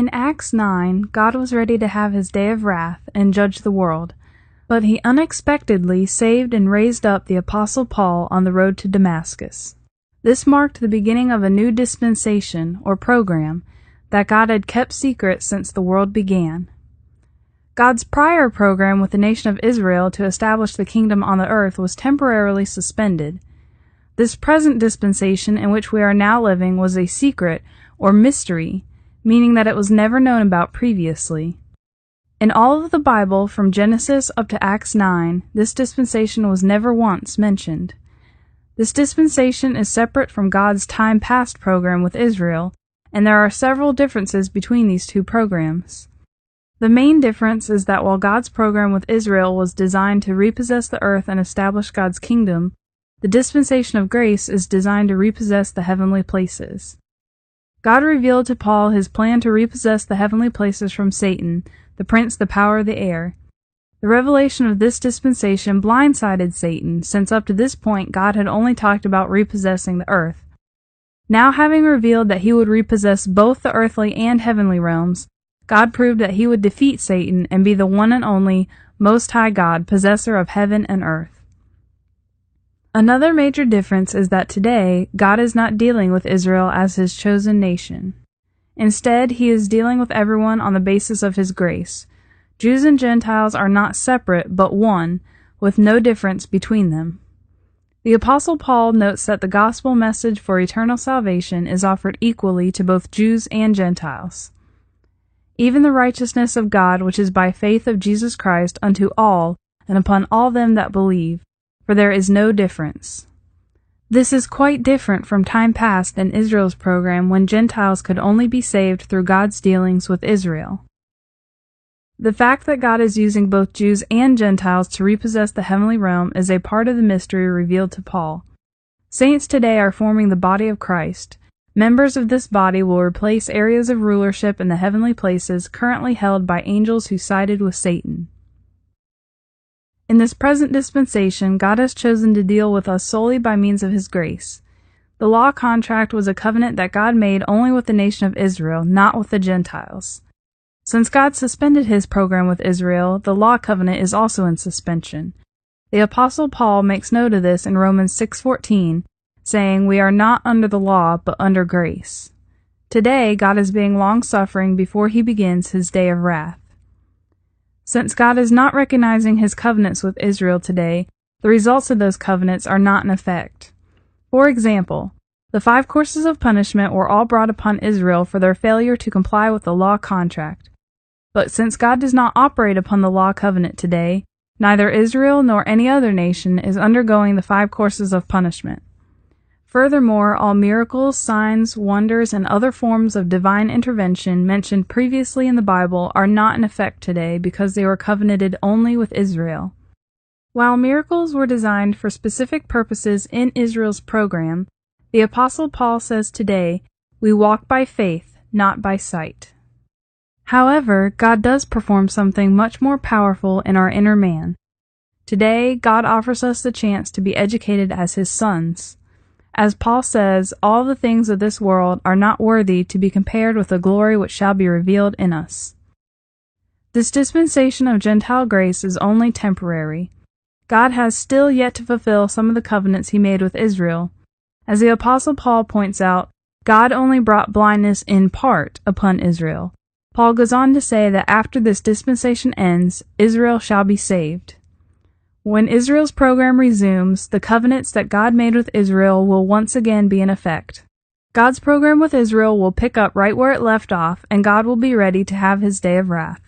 In Acts 9, God was ready to have his day of wrath and judge the world, but he unexpectedly saved and raised up the Apostle Paul on the road to Damascus. This marked the beginning of a new dispensation, or program, that God had kept secret since the world began. God's prior program with the nation of Israel to establish the kingdom on the earth was temporarily suspended. This present dispensation in which we are now living was a secret, or mystery, meaning that it was never known about previously. In all of the Bible, from Genesis up to Acts 9, this dispensation was never once mentioned. This dispensation is separate from God's time-past program with Israel, and there are several differences between these two programs. The main difference is that while God's program with Israel was designed to repossess the earth and establish God's kingdom, the dispensation of grace is designed to repossess the heavenly places. God revealed to Paul his plan to repossess the heavenly places from Satan, the prince, the power of the air. The revelation of this dispensation blindsided Satan, since up to this point God had only talked about repossessing the earth. Now, having revealed that he would repossess both the earthly and heavenly realms, God proved that he would defeat Satan and be the one and only Most High God, possessor of heaven and earth. Another major difference is that today, God is not dealing with Israel as his chosen nation. Instead, he is dealing with everyone on the basis of his grace. Jews and Gentiles are not separate, but one, with no difference between them. The Apostle Paul notes that the gospel message for eternal salvation is offered equally to both Jews and Gentiles. Even the righteousness of God, which is by faith of Jesus Christ, unto all, and upon all them that believe, for there is no difference. This is quite different from time past in Israel's program when Gentiles could only be saved through God's dealings with Israel. The fact that God is using both Jews and Gentiles to repossess the heavenly realm is a part of the mystery revealed to Paul. Saints today are forming the body of Christ. Members of this body will replace areas of rulership in the heavenly places currently held by angels who sided with Satan. In this present dispensation, God has chosen to deal with us solely by means of his grace. The law contract was a covenant that God made only with the nation of Israel, not with the Gentiles. Since God suspended his program with Israel, the law covenant is also in suspension. The Apostle Paul makes note of this in Romans 6:14, saying, "We are not under the law, but under grace." Today, God is being long-suffering before he begins his day of wrath. Since God is not recognizing his covenants with Israel today, the results of those covenants are not in effect. For example, the 5 courses of punishment were all brought upon Israel for their failure to comply with the law contract. But since God does not operate upon the law covenant today, neither Israel nor any other nation is undergoing the 5 courses of punishment. Furthermore, all miracles, signs, wonders, and other forms of divine intervention mentioned previously in the Bible are not in effect today because they were covenanted only with Israel. While miracles were designed for specific purposes in Israel's program, the Apostle Paul says today, "We walk by faith, not by sight." However, God does perform something much more powerful in our inner man. Today, God offers us the chance to be educated as his sons. As Paul says, all the things of this world are not worthy to be compared with the glory which shall be revealed in us. This dispensation of Gentile grace is only temporary. God has still yet to fulfill some of the covenants he made with Israel. As the Apostle Paul points out, God only brought blindness in part upon Israel. Paul goes on to say that after this dispensation ends, Israel shall be saved. When Israel's program resumes, the covenants that God made with Israel will once again be in effect. God's program with Israel will pick up right where it left off, and God will be ready to have his day of wrath.